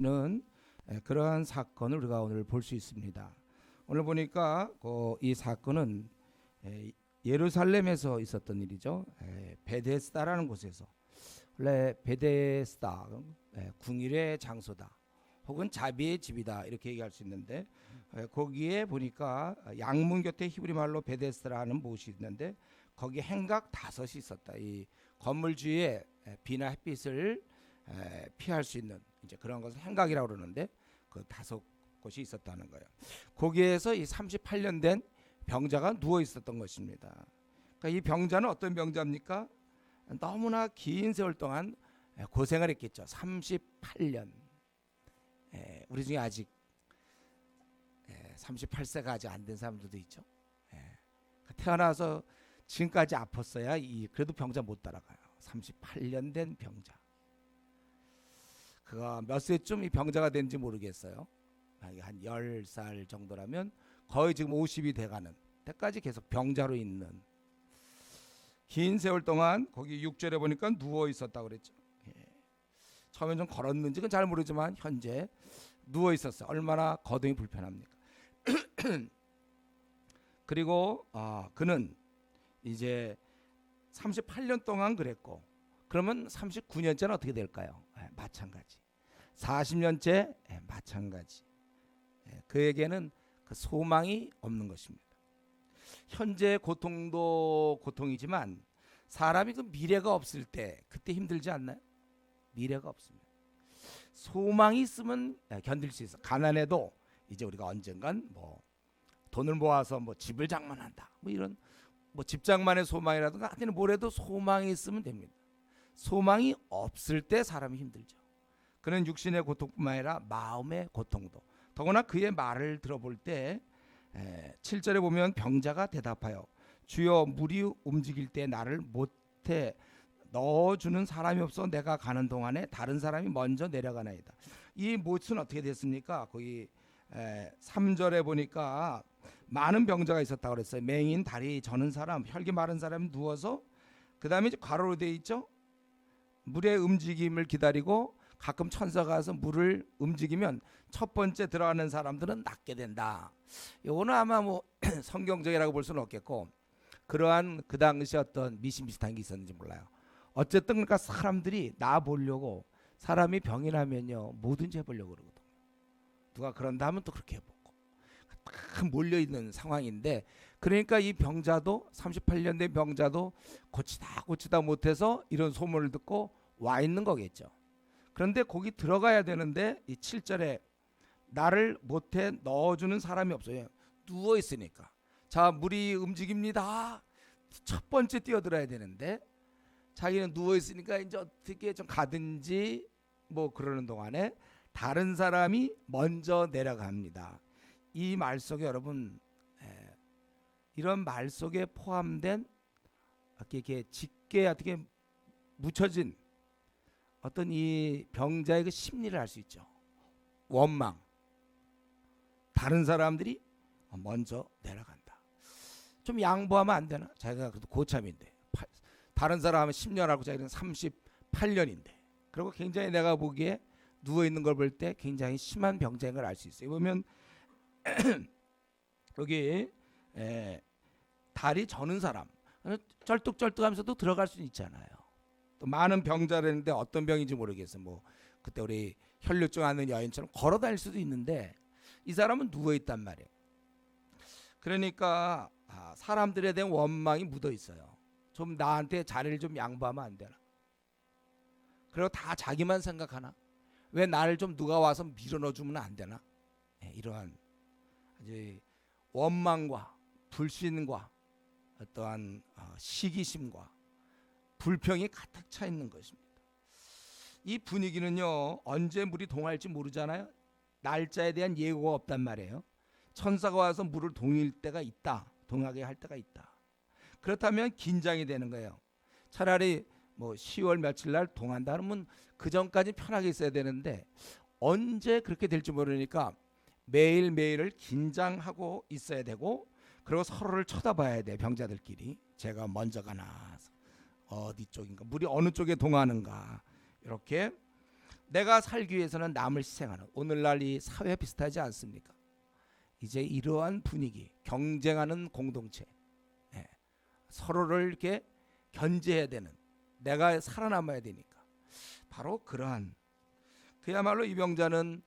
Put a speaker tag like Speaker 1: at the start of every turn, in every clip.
Speaker 1: 는 그러한 사건을 우리가 오늘 볼 수 있습니다. 오늘 보니까 이 사건은 예루살렘에서 있었던 일이죠. 베데스다라는 곳에서, 원래 베데스다 궁일의 장소다 혹은 자비의 집이다 이렇게 얘기할 수 있는데, 거기에 보니까 양문 곁에 히브리 말로 베데스다라는 곳이 있는데 거기 행각 5이 있었다. 이 건물 주위에 비나 햇빛을 피할 수 있는 이제 그런 것을 행각이라고 그러는데 그 5곳이 있었다는 거예요. 거기에서 이 38년 된 병자가 누워 있었던 것입니다. 그러니까 이 병자는 어떤 병자입니까? 너무나 긴 세월 동안 고생을 했겠죠. 38년. 우리 중에 아직 38세가 아직 안 된 사람들도 있죠. 태어나서 지금까지 아팠어야 그래도 병자 못 따라가요. 38년 된 병자. 그가 몇 세쯤 이 병자가 된지 모르겠어요. 한 10살 정도라면 거의 지금 50이 돼가는 때까지 계속 병자로 있는, 긴 세월 동안 거기 6절에 보니까 누워 있었다고 그랬죠. 처음엔 좀 걸었는지 잘 모르지만 현재 누워 있었어요. 얼마나 거동이 불편합니까? 그리고 그는 이제 38년 동안 그랬고, 그러면 39년째는 어떻게 될까요? 마찬가지. 40년째 마찬가지. 그에게는 그 소망이 없는 것입니다. 현재 고통도 고통이지만 사람이 그 미래가 없을 때 그때 힘들지 않나요? 미래가 없습니다. 소망이 있으면 견딜 수 있어. 가난해도 이제 우리가 언젠간 돈을 모아서 집을 장만한다, 이런 집장만의 소망이라든가 하여튼 뭐래도 소망이 있으면 됩니다. 소망이 없을 때 사람이 힘들죠. 그는 육신의 고통뿐만 아니라 마음의 고통도. 더구나 그의 말을 들어볼 때 7절에 보면 병자가 대답하여 주여 물이 움직일 때 나를 못해 넣어주는 사람이 없어 내가 가는 동안에 다른 사람이 먼저 내려가나이다. 이 못은 어떻게 됐습니까? 거기 3절에 보니까 많은 병자가 있었다고 그랬어요. 맹인, 다리 저는 사람, 혈기 마른 사람이 누워서, 그 다음에 괄호로 되어 있죠. 물의 움직임을 기다리고 가끔 천사가 와서 물을 움직이면 첫 번째 들어가는 사람들은 낫게 된다. 이거는 아마 성경적이라고 볼 수는 없겠고, 그러한 그 당시 어떤 미신비슷한 게 있었는지 몰라요. 어쨌든 그러니까 사람들이 나 보려고, 사람이 병이 나면요 뭐든지 해보려고 그러거든. 누가 그런다 하면 또 그렇게 해보고 딱 몰려있는 상황인데, 그러니까 이 병자도 38년 된 병자도 고치다 못해서 이런 소문을 듣고 와 있는 거겠죠. 그런데 거기 들어가야 되는데 이 7절에 나를 못해 넣어주는 사람이 없어요. 누워 있으니까. 자, 물이 움직입니다. 첫 번째 뛰어들어야 되는데 자기는 누워 있으니까 이제 어떻게 좀 가든지 그러는 동안에 다른 사람이 먼저 내려갑니다. 이 말 속에 여러분, 이런 말 속에 포함된 이렇게 짙게 어떻게 묻혀진 어떤 이 병자의 그 심리를 알 수 있죠. 원망. 다른 사람들이 먼저 내려간다. 좀 양보하면 안 되나? 자기가 그래도 고참인데, 다른 사람 하면 10년 하고 자기는 38년인데, 그리고 굉장히 내가 보기에 누워 있는 걸 볼 때 굉장히 심한 병자인 걸 알 수 있어요. 보면 여기 다리 저는 사람, 쩔뚝쩔뚝하면서도 들어갈 수 있잖아요. 또 많은 병자라는데 어떤 병인지 모르겠어요. 그때 우리 혈류증 앓는 여인처럼 걸어 다닐 수도 있는데 이 사람은 누워 있단 말이에요. 그러니까 사람들에 대한 원망이 묻어 있어요. 좀 나한테 자리를 좀 양보하면 안 되나? 그리고 다 자기만 생각하나? 왜 나를 좀 누가 와서 밀어넣어 주면 안 되나? 이러한 이제 원망과 불신과 어떠한 시기심과 불평이 가득 차 있는 것입니다. 이 분위기는요 언제 물이 동할지 모르잖아요. 날짜에 대한 예고가 없단 말이에요. 천사가 와서 물을 동일 때가 있다, 동하게 할 때가 있다. 그렇다면 긴장이 되는 거예요. 차라리 10월 며칠 날 동한다 그러면 그 전까지 편하게 있어야 되는데 언제 그렇게 될지 모르니까 매일매일을 긴장하고 있어야 되고, 그리고 서로를 쳐다봐야 돼. 병자들끼리 제가 먼저 가나, 어디 쪽인가, 물이 어느 쪽에 동하는가, 이렇게 내가 살기 위해서는 남을 희생하는, 오늘날 이 사회 비슷하지 않습니까? 이제 이러한 분위기, 경쟁하는 공동체, 예, 서로를 이렇게 견제해야 되는, 내가 살아남아야 되니까 바로 그러한, 그야말로 이 병자는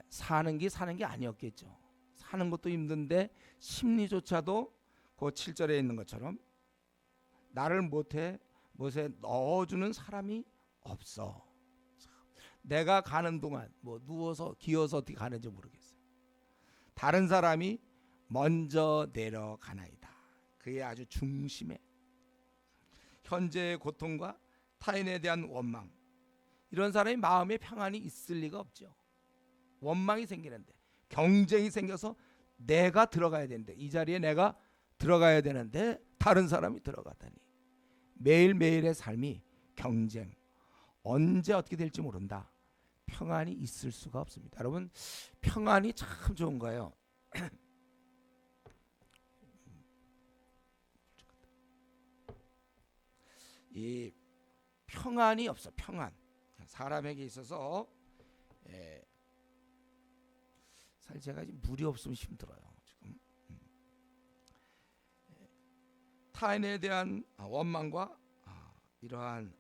Speaker 1: 사는 게 아니었겠죠. 사는 것도 힘든데 심리조차도 그 7절에 있는 것처럼 나를 못에 넣어주는 사람이 없어. 내가 가는 동안 뭐 누워서 기어서 어떻게 가는지 모르겠어요. 다른 사람이 먼저 내려가나이다. 그의 아주 중심에 현재의 고통과 타인에 대한 원망, 이런 사람이 마음에 평안이 있을 리가 없죠. 원망이 생기는데, 경쟁이 생겨서 내가 들어가야 되는데, 이 자리에 내가 들어가야 되는데 다른 사람이 들어가다니, 매일매일의 삶이 경쟁, 언제 어떻게 될지 모른다. 평안이 있을 수가 없습니다. 여러분, 평안이 참 좋은 거예요. 이 평안이 없어. 평안, 사람에게 있어서 사실 제가 지금 물이 없으면 힘들어요. 지금 타인에 대한 원망과 이러한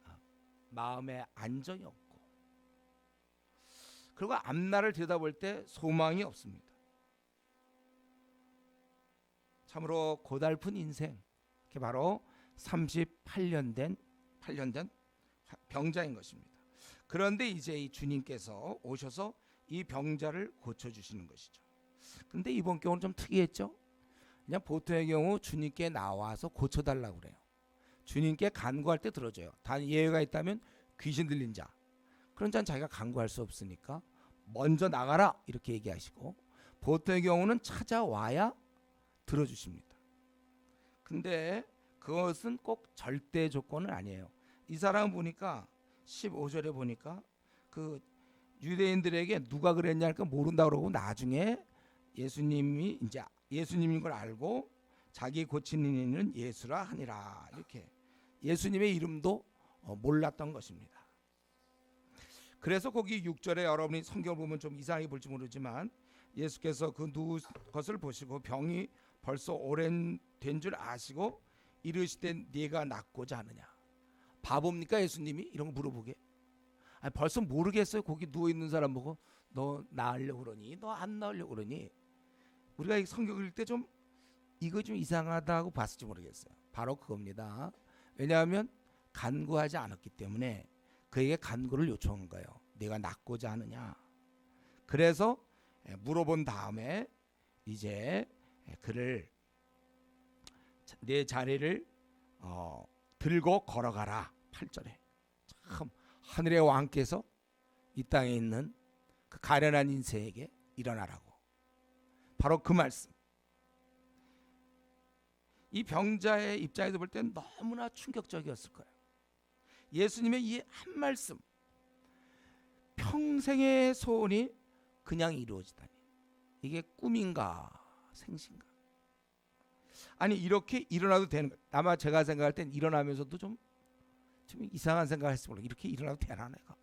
Speaker 1: 마음의 안정이 없고, 그리고 앞날을 들여다볼 때 소망이 없습니다. 참으로 고달픈 인생, 그게 바로 38년 된 병자인 것입니다. 그런데 이제 이 주님께서 오셔서 이 병자를 고쳐주시는 것이죠. 근데 이번 경우는 좀 특이했죠. 그냥 보통의 경우 주님께 나와서 고쳐달라고 그래요. 주님께 간구할 때 들어줘요. 단 예외가 있다면 귀신 들린 자, 그런 자는 자기가 간구할 수 없으니까 먼저 나가라 이렇게 얘기하시고, 보통의 경우는 찾아와야 들어주십니다. 근데 그것은 꼭 절대 조건은 아니에요. 이 사람 보니까 15절에 보니까 그 유대인들에게 누가 그랬냐니까 모른다 그러고, 나중에 예수님이 이제 예수님인 걸 알고 자기 고치는 이는 예수라 하니라, 이렇게 예수님의 이름도 몰랐던 것입니다. 그래서 거기 6절에 여러분이 성경을 보면 좀 이상하게 볼지 모르지만, 예수께서 그 누구 것을 보시고 병이 벌써 오랜 된 줄 아시고 이르시되 네가 낫고자 하느냐. 바보입니까 예수님이 이런 거 물어보게? 아니, 벌써 모르겠어요. 거기 누워 있는 사람 보고 너 나으려고 그러니, 너 안 나으려고 그러니. 우리가 이 성경 읽을 때 좀 이거 좀 이상하다고 봤을지 모르겠어요. 바로 그겁니다. 왜냐하면 간구하지 않았기 때문에 그에게 간구를 요청한 거예요. 네가 낫고자 하느냐. 그래서 물어본 다음에 이제 그를 내 자리를 들고 걸어가라. 8절에 참 하늘의 왕께서 이 땅에 있는 그 가련한 인생에게 일어나라고, 바로 그 말씀. 이 병자의 입장에서 볼 때는 너무나 충격적이었을 거예요. 예수님의 이 한 말씀, 평생의 소원이 그냥 이루어지다니, 이게 꿈인가 생신가? 아니 이렇게 일어나도 되는 거예요. 아마 제가 생각할 땐 일어나면서도 좀 이상한 생각을 했을 거예요. 이렇게 일어나도 되나 내가?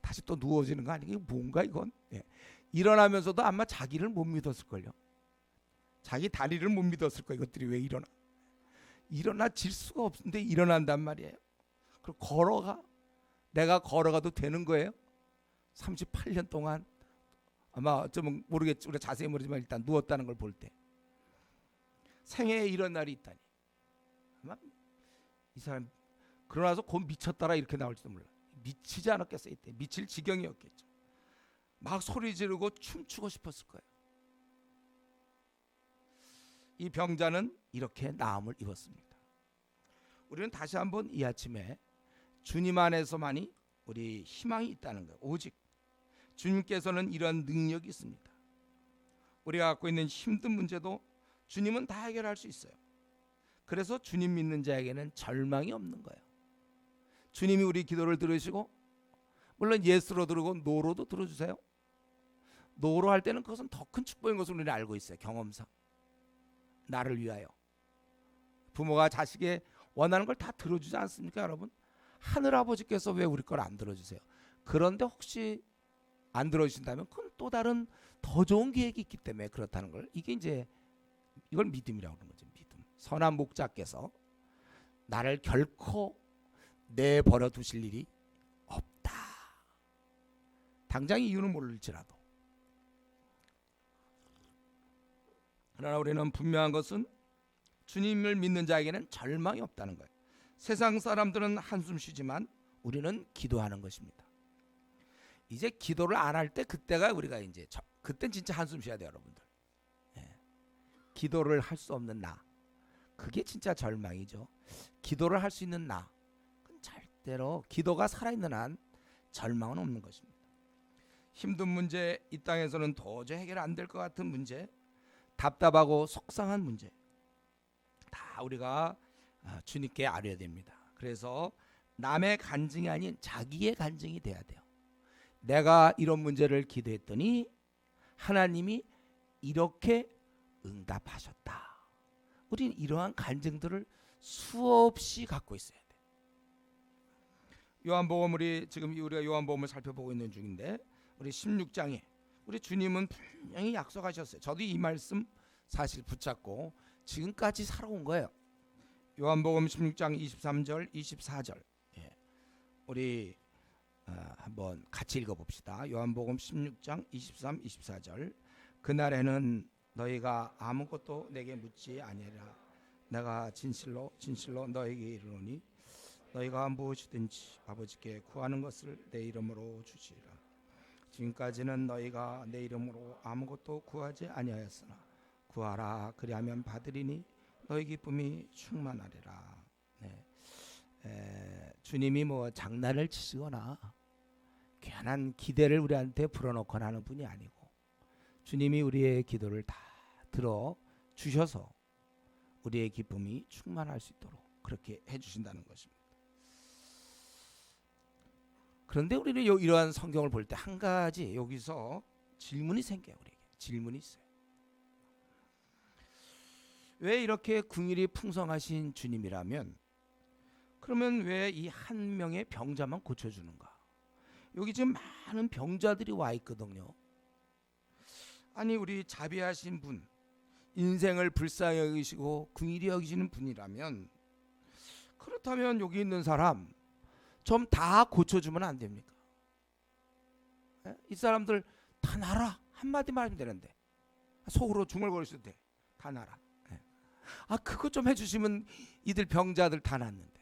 Speaker 1: 다시 또 누워지는 거 아니에요? 뭔가 이건? 예. 일어나면서도 아마 자기를 못 믿었을걸요. 자기 다리를 못 믿었을 거예요. 이것들이 왜 일어나질 수가 없는데 일어난단 말이에요. 그리고 걸어가, 내가 걸어가도 되는 거예요. 38년 동안 아마 좀 모르겠지, 우리가 자세히 모르지만 일단 누웠다는 걸 볼 때 생애에 이런 날이 있다니, 아마 이 사람 그러나서 곧 미쳤다라 이렇게 나올지도 몰라. 미치지 않았겠어요. 이때 미칠 지경이었겠죠. 막 소리 지르고 춤추고 싶었을 거예요. 이 병자는 이렇게 나음을 입었습니다. 우리는 다시 한번 이 아침에 주님 안에서만이 우리 희망이 있다는 거예요. 오직 주님께서는 이런 능력이 있습니다. 우리가 갖고 있는 힘든 문제도 주님은 다 해결할 수 있어요. 그래서 주님 믿는 자에게는 절망이 없는 거예요. 주님이 우리 기도를 들으시고, 물론 예스로 들으고 노로도 들어주세요. 노로 할 때는 그것은 더 큰 축복인 것을 우리는 알고 있어요. 경험상. 나를 위하여. 부모가 자식의 원하는 걸 다 들어주지 않습니까 여러분? 하늘아버지께서 왜 우리 걸 안 들어주세요? 그런데 혹시 안 들어주신다면 그건 또 다른 더 좋은 계획이 있기 때문에 그렇다는 걸, 이게 이제 이걸 믿음이라고 하는 거죠. 믿음. 선한 목자께서 나를 결코 내버려 두실 일이 없다. 당장 이유는 모를지라도. 그러나 우리는 분명한 것은 주님을 믿는 자에게는 절망이 없다는 거예요. 세상 사람들은 한숨 쉬지만 우리는 기도하는 것입니다. 이제 기도를 안 할 때 그때가 우리가 이제 그땐 진짜 한숨 쉬어야 돼요, 여러분들. 예. 기도를 할 수 없는 나, 그게 진짜 절망이죠. 기도를 할 수 있는 나, 그건 절대로 기도가 살아있는 한 절망은 없는 것입니다. 힘든 문제, 이 땅에서는 도저히 해결 안 될 것 같은 문제, 답답하고 속상한 문제, 다 우리가 주님께 아뢰야 됩니다. 그래서 남의 간증이 아닌 자기의 간증이 돼야 돼요. 내가 이런 문제를 기도했더니 하나님이 이렇게 응답하셨다. 우리는 이러한 간증들을 수없이 갖고 있어야 돼. 요한복음, 우리가 요한복음을 살펴보고 있는 중인데 우리 16장에 우리 주님은 분명히 약속하셨어요. 저도 이 말씀 사실 붙잡고 지금까지 살아온 거예요. 요한복음 16장 23절 24절 우리 한번 같이 읽어봅시다. 요한복음 16장 23, 24절. 그날에는 너희가 아무것도 내게 묻지 아니하리라. 내가 진실로 진실로 너희에게 이르노니 너희가 무엇이든지 아버지께 구하는 것을 내 이름으로 주시리라. 지금까지는 너희가 내 이름으로 아무것도 구하지 아니하였으나 구하라 그리하면 받으리니 너희 기쁨이 충만하리라. 주님이 뭐 장난을 치시거나 괜한 기대를 우리한테 불어넣거나 하는 분이 아니고 주님이 우리의 기도를 다 들어 주셔서 우리의 기쁨이 충만할 수 있도록 그렇게 해주신다는 것입니다. 그런데 우리는 이러한 성경을 볼 때 한 가지 여기서 질문이 생겨요. 우리에게 질문이 있어요. 왜 이렇게 긍휼이 풍성하신 주님이라면 그러면 왜 이 한 명의 병자만 고쳐주는가? 여기 지금 많은 병자들이 와 있거든요. 아니 우리 자비하신 분, 인생을 불쌍히 여기시고 긍휼히 여기시는 분이라면 그렇다면 여기 있는 사람 좀 다 고쳐주면 안 됩니까? 이 사람들 다 나라 한마디 말하면 되는데 속으로 중얼거릴 때 다 나라. 그거 좀 해주시면 이들 병자들 다 낫는데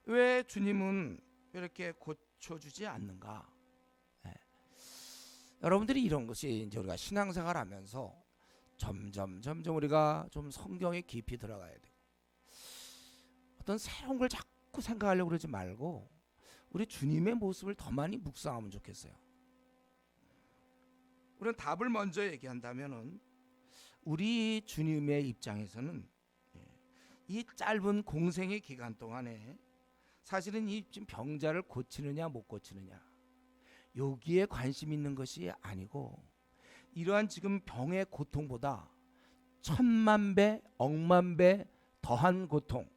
Speaker 1: 왜 주님은 이렇게 고쳐주지 않는가? 여러분들이 이런 것이 이제 우리가 신앙생활하면서 점점 우리가 좀 성경에 깊이 들어가야 되고 어떤 새로운 걸 자꾸 생각하려고 그러지 말고 우리 주님의 모습을 더 많이 묵상하면 좋겠어요. 우리는 답을 먼저 얘기한다면은 우리 주님의 입장에서는 이 짧은 공생의 기간 동안에 사실은 이 지금 병자를 고치느냐 못 고치느냐 여기에 관심 있는 것이 아니고 이러한 지금 병의 고통보다 천만 배, 억만 배 더한 고통,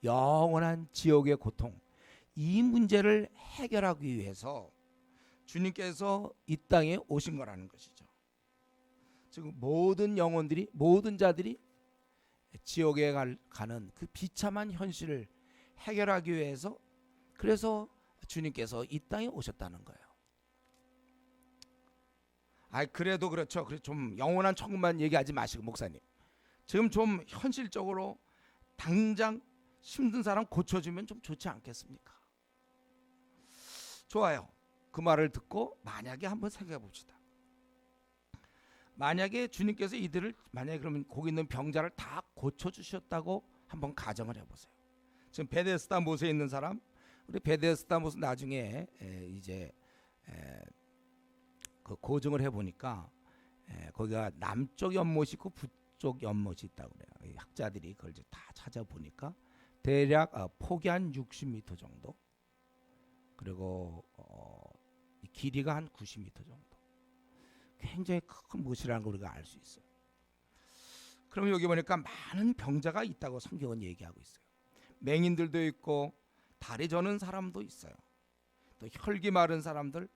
Speaker 1: 영원한 지옥의 고통, 이 문제를 해결하기 위해서 주님께서 이 땅에 오신 거라는 것이죠. 즉 모든 영혼들이, 모든 자들이 지옥에 가는 그 비참한 현실을 해결하기 위해서 그래서 주님께서 이 땅에 오셨다는 거예요. 그래도 그렇죠. 좀 영원한 천국만 얘기하지 마시고 목사님. 지금 좀 현실적으로 당장 힘든 사람 고쳐주면 좀 좋지 않겠습니까? 좋아요. 그 말을 듣고 만약에 한번 생각해 봅시다. 만약에 주님께서 이들을 만약에 그러면 거기 있는 병자를 다 고쳐주셨다고 한번 가정을 해보세요. 지금 베데스다 못에 있는 사람, 우리 베데스다 못은 나중에 이제 그 고증을 해보니까 거기가 남쪽 연못이 있고 북쪽 연못이 있다고 그래요. 학자들이 그걸 이제 다 찾아보니까 대략 폭이 한 60m 정도, 그리고 길이가 한 90m 정도. 굉장히 큰 못이라는 걸 우리가 알 수 있어요. 그럼 여기 보니까 많은 병자가 있다고 성경은 얘기하고 있어요. 맹인들도 있고 다리 저는 사람도 있어요. 또 혈기 마른 사람들,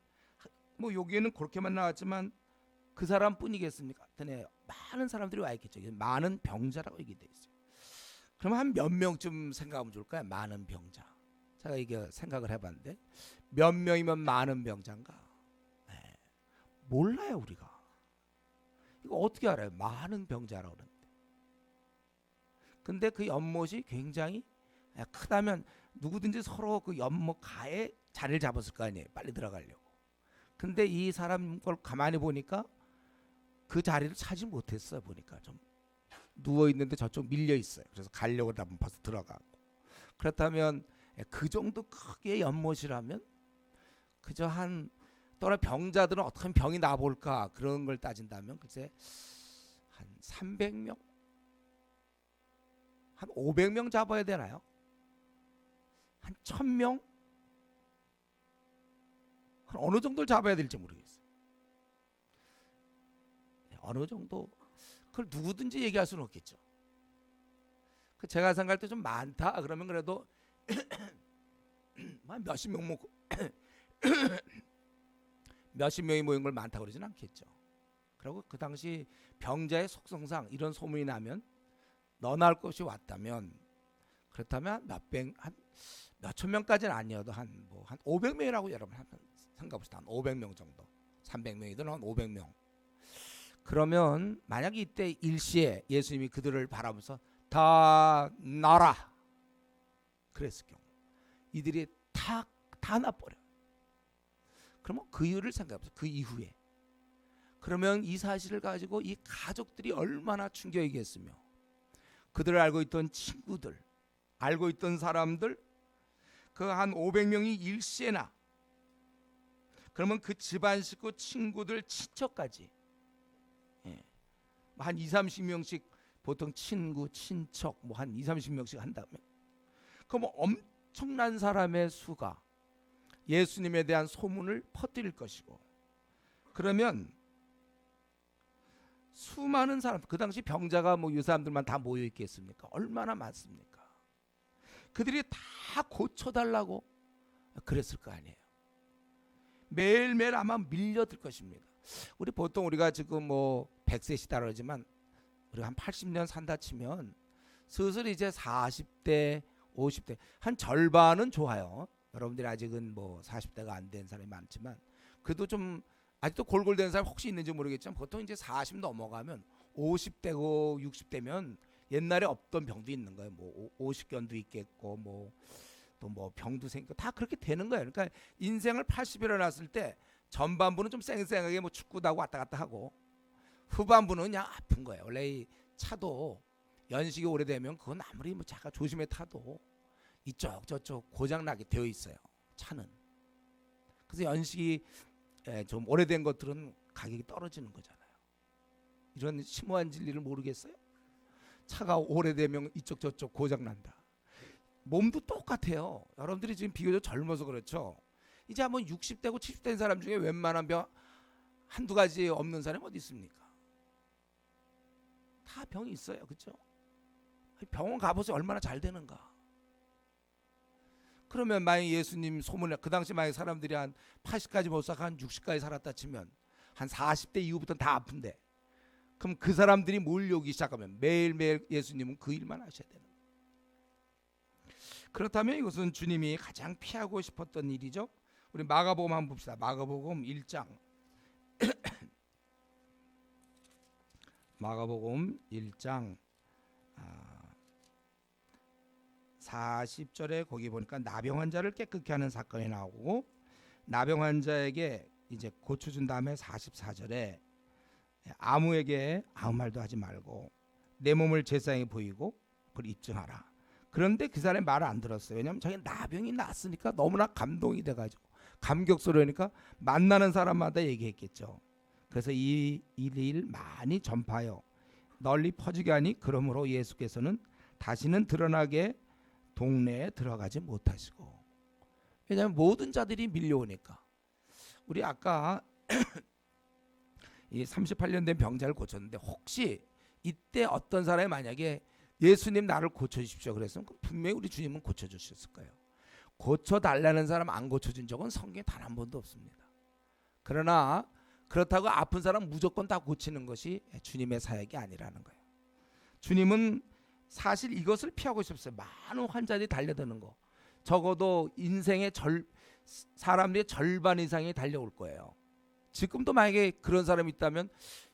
Speaker 1: 뭐 여기에는 그렇게만 나왔지만 그 사람뿐이겠습니까? 하여튼 많은 사람들이 와 있겠죠. 많은 병자라고 얘기돼 있어요. 그러면 한 몇 명쯤 생각하면 좋을까요? 많은 병자. 제가 이게 생각을 해봤는데 몇 명이면 많은 병자인가? 네. 몰라요 우리가. 이거 어떻게 알아요? 많은 병자라고 그러는데. 근데 그 연못이 굉장히 크다면 누구든지 서로 그 연못 가에 자리를 잡았을 거 아니에요. 빨리 들어가려고. 근데 이 사람 걸 가만히 보니까 그 자리를 차지 못했어요. 보니까 좀 누워 있는데 저쪽 밀려 있어요. 그래서 가려고 하다 벌써 들어가고. 그렇다면 그 정도 크게 연못이라면 그저 한 또래 병자들은 어떻게 하면 병이 나볼까 그런 걸 따진다면 글쎄 한 300명, 한 500명 잡아야 되나요? 한 1000명? 한 어느 정도를 잡아야 될지 모르겠어요. 어느 정도 그걸 누구든지 얘기할 수는 없겠죠. 제가 생각할 때 좀 많다 그러면 그래도 몇십 명 모고 몇십 명이 모인 걸 많다고 그러진 않겠죠. 그리고 그 당시 병자의 속성상 이런 소문이 나면 너나 할 것이 왔다면 그렇다면 한 몇천 명까지는 아니어도 한 500명이라고 여러분 한번 생각해봅시다. 한 500명 정도. 300명이든 한 500명. 그러면 만약에 이때 일시에 예수님이 그들을 바라보면서 다 나라 그랬을 경우 이들이 다 나버려. 그러면 그 이유를 생각해보세요. 그 이후에. 그러면 이 사실을 가지고 이 가족들이 얼마나 충격이겠으며 그들을 알고 있던 친구들, 알고 있던 사람들 그 한 500명이 일시에나 그러면 그 집안 식구, 친구들, 친척까지 한 20-30명씩 보통 친구, 친척 한 20-30명씩 한다면 그럼 엄청난 사람의 수가 예수님에 대한 소문을 퍼뜨릴 것이고 그러면 수많은 사람 그 당시 병자가 이 사람들만 다 모여 있겠습니까? 얼마나 많습니까? 그들이 다 고쳐달라고 그랬을 거 아니에요. 매일매일 아마 밀려들 것입니다. 우리가 지금 100세 시다 그러지만 우리가 한 80년 산다 치면 슬슬 이제 40대 50대 한 절반은 좋아요. 여러분들이 아직은 40대가 안 된 사람이 많지만 그래도 좀 아직도 골골대는 사람 혹시 있는지 모르겠지만 보통 이제 40 넘어가면 50대고 60대면 옛날에 없던 병도 있는 거예요. 50견도 있겠고 또 병도 생기고 다 그렇게 되는 거예요. 그러니까 인생을 80에 났을 때 전반부는 좀 쌩쌩하게 축구도 하고 왔다 갔다 하고 후반부는 그냥 아픈 거예요. 원래 이 차도 연식이 오래되면 그건 아무리 차가 조심해 타도 이쪽 저쪽 고장 나게 되어 있어요. 차는. 그래서 연식이 좀 오래된 것들은 가격이 떨어지는 거잖아요. 이런 심오한 진리를 모르겠어요? 차가 오래되면 이쪽 저쪽 고장 난다. 몸도 똑같아요. 여러분들이 지금 비교적 젊어서 그렇죠. 이제 한번 60대고 70대인 사람 중에 웬만한 병 한두 가지 없는 사람이 어디 있습니까? 다 병이 있어요. 그렇죠? 병원 가보세요. 얼마나 잘 되는가. 그러면 만약 예수님 소문에 그 당시 만약 사람들이 한 80까지 못 살고 한 60까지 살았다 치면 한 40대 이후부터는 다 아픈데 그럼 그 사람들이 몰려오기 시작하면 매일매일 예수님은 그 일만 하셔야 되는 거예요. 그렇다면 이것은 주님이 가장 피하고 싶었던 일이죠. 우리 마가복음 한번 봅시다. 마가복음 1장 마가복음 1장 40절에 거기 보니까 나병 환자를 깨끗게 하는 사건이 나오고 나병 환자에게 이제 고쳐준 다음에 44절에 아무에게 아무 말도 하지 말고 내 몸을 제사장에 보이고 그걸 입증하라. 그런데 그 사람이 말을 안 들었어요. 왜냐하면 자기 나병이 났으니까 너무나 감동이 돼가지고 감격스러우니까 만나는 사람마다 얘기했겠죠. 그래서 이 일 많이 전파하여 널리 퍼지게 하니 그러므로 예수께서는 다시는 드러나게 동네에 들어가지 못하시고 왜냐하면 모든 자들이 밀려오니까 우리 아까 이 38년 된 병자를 고쳤는데 혹시 이때 어떤 사람이 만약에 예수님 나를 고쳐주십시오 그랬으면 분명히 우리 주님은 고쳐주셨을 거예요. 고쳐달라는 사람 안 고쳐준 적은 성경에 단 한 번도 없습니다. 그러나 그렇다고 아픈 사람 무조건 다 고치는 것이 주님의 사역이 아니라는 거예요. 주님은 사실 이것을 피하고 싶었어요. 많은 환자들이 달려드는 거. 적어도 인생의 사람들의 절반 이상이 달려올 거예요. 지금도 만약에 그런 사람이 있다면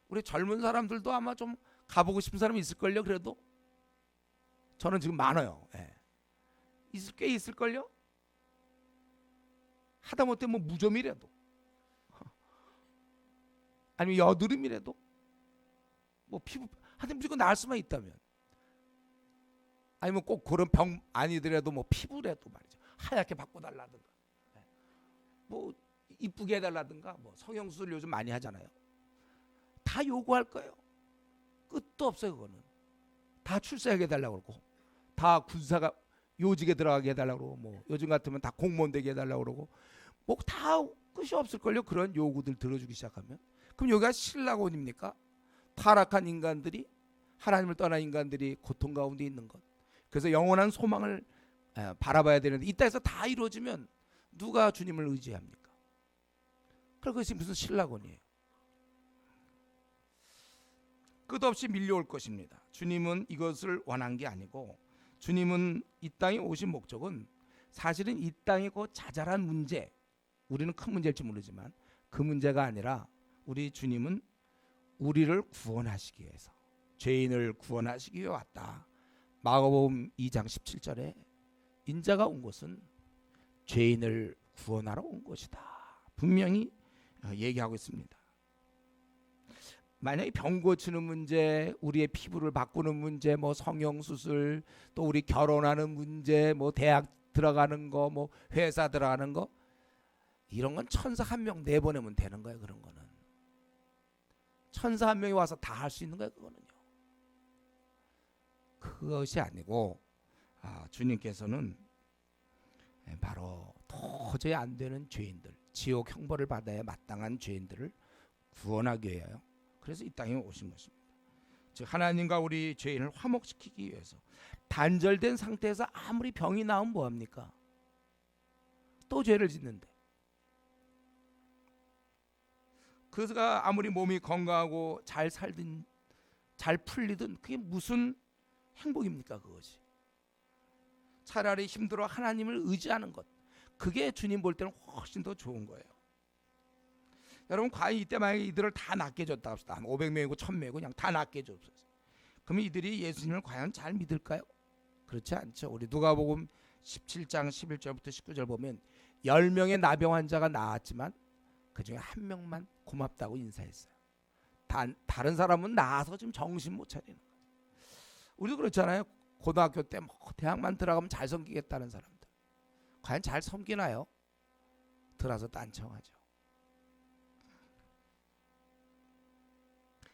Speaker 1: 우리 젊은 사람들도 아마 좀 가보고 싶은 사람이 있을걸요. 그래도 저는 지금 많아요. 예. 꽤 있을걸요. 하다못해 뭐 무좀이라도 아니면 여드름이라도 뭐 피부 하여튼 무조건 나을 수만 있다면, 아니면 꼭 그런 병 아니더라도 뭐 피부라도 말이죠. 하얗게 바꿔달라든가, 뭐 이쁘게 해달라든가, 뭐 성형수술 요즘 많이 하잖아요. 다 요구할 거예요. 끝도 없어요. 그거는 다 출세하게 해달라고 그러고, 다 군사가 요직에 들어가게 해달라고 그러고, 뭐 요즘 같으면 다 공무원 되게 해달라고 그러고, 뭐 다 끝이 없을걸요. 그런 요구들 들어주기 시작하면. 그럼 여기가 신라곤입니까? 타락한 인간들이, 하나님을 떠난 인간들이 고통 가운데 있는 것. 그래서 영원한 소망을 바라봐야 되는데, 이 땅에서 다 이루어지면 누가 주님을 의지합니까? 그것이 무슨 신라곤이에요. 끝없이 밀려올 것입니다. 주님은 이것을 원한 게 아니고, 주님은 이 땅에 오신 목적은 사실은 이 땅의 그 자잘한 문제, 우리는 큰 문제일지 모르지만 그 문제가 아니라, 우리 주님은 우리를 구원하시기 위해서, 죄인을 구원하시기 위해 왔다. 마가복음 2장 17절에 인자가 온 것은 죄인을 구원하러 온 것이다. 분명히 얘기하고 있습니다. 만약에 병 고치는 문제, 우리의 피부를 바꾸는 문제, 뭐 성형수술, 또 우리 결혼하는 문제, 뭐 대학 들어가는 거, 뭐 회사 들어가는 거, 이런 건 천사 한 명 내보내면 되는 거예요. 그런 거는 천사 한 명이 와서 다 할 수 있는 거예요. 그거는요. 그것이 아니고, 주님께서는 바로 도저히 안 되는 죄인들, 지옥 형벌을 받아야 마땅한 죄인들을 구원하기 위하여, 그래서 이 땅에 오신 것입니다. 즉 하나님과 우리 죄인을 화목시키기 위해서. 단절된 상태에서 아무리 병이 나오면 뭐합니까? 또 죄를 짓는데. 그가 아무리 몸이 건강하고 잘 살든 잘 풀리든 그게 무슨 행복입니까? 그것이. 차라리 힘들어 하나님을 의지하는 것, 그게 주님 볼 때는 훨씬 더 좋은 거예요. 여러분, 과연 이때 만약에 이들을 다 낫게 해줬다 합시다. 한 500명이고 1000명이고 그냥 다 낫게 해줬어요. 그러면 이들이 예수님을 과연 잘 믿을까요? 그렇지 않죠. 우리 누가복음 17장 11절부터 19절 보면 10명의 나병 환자가 나았지만 그 중에 한 명만 고맙다고 인사했어요. 다른 사람은 나아서 지금 정신 못 차리는 거예요. 우리도 그렇잖아요. 고등학교 때 뭐 대학만 들어가면 잘 섬기겠다는 사람들, 과연 잘 섬기나요? 들어서 딴청하죠.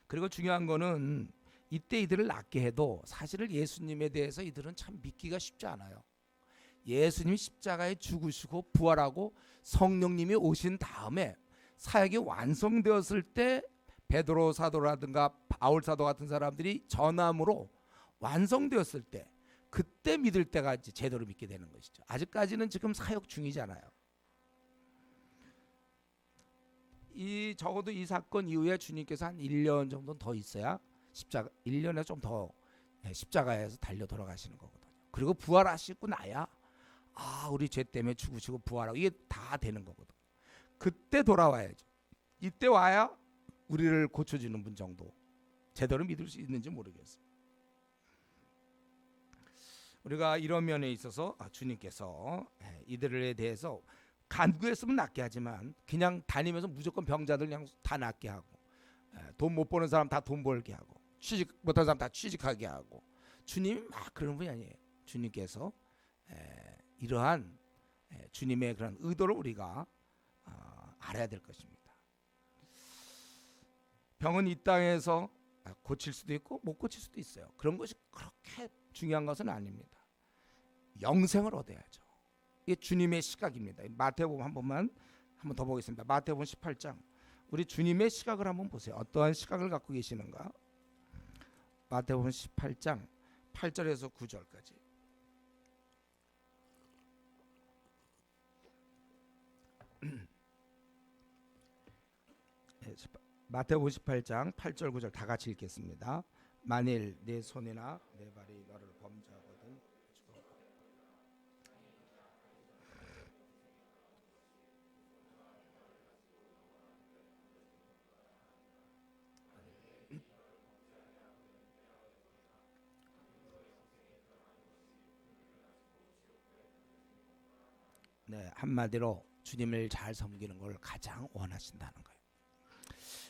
Speaker 1: 그리고 중요한 거는 이때 이들을 낫게 해도 사실은 예수님에 대해서 이들은 참 믿기가 쉽지 않아요. 예수님이 십자가에 죽으시고 부활하고 성령님이 오신 다음에 사역이 완성되었을 때 베드로 사도라든가 바울 사도 같은 사람들이 전함으로 완성되었을 때, 그때 믿을 때가 이제 제대로 믿게 되는 것이죠. 아직까지는 지금 사역 중이잖아요. 적어도 이 사건 이후에 주님께서 한 1년 정도 더 있어야 1년에 좀 더 십자가에서 달려 돌아가시는 거거든요. 그리고 부활하시고 나야 우리 죄 때문에 죽으시고 부활하고 이게 다 되는 거거든요. 그때 돌아와야죠. 이때 와야 우리를 고쳐주는 분 정도 제대로 믿을 수 있는지 모르겠어요. 우리가 이런 면에 있어서 주님께서 이들에 대해서 간구했으면 낫게 하지만 그냥 다니면서 무조건 병자들 그냥 다 낫게 하고, 돈 못 버는 사람 다 돈 벌게 하고, 취직 못하는 사람 다 취직하게 하고, 주님이 막 그런 분이 아니에요. 주님께서 이러한 주님의 그런 의도를 우리가 알아야 될 것입니다. 병은 이 땅에서 고칠 수도 있고 못 고칠 수도 있어요. 그런 것이 그렇게 중요한 것은 아닙니다. 영생을 얻어야죠. 이게 주님의 시각입니다. 마태복음 한 번 더 보겠습니다. 마태복음 18장. 우리 주님의 시각을 한번 보세요. 어떠한 시각을 갖고 계시는가? 마태복음 18장 8절에서 9절까지. 마태복음 58장 8절 9절 다 같이 읽겠습니다. 만일 내 손이나 내 발이 너를 범죄하거든. 네, 한마디로 주님을 잘 섬기는 걸 가장 원하신다는 거예요.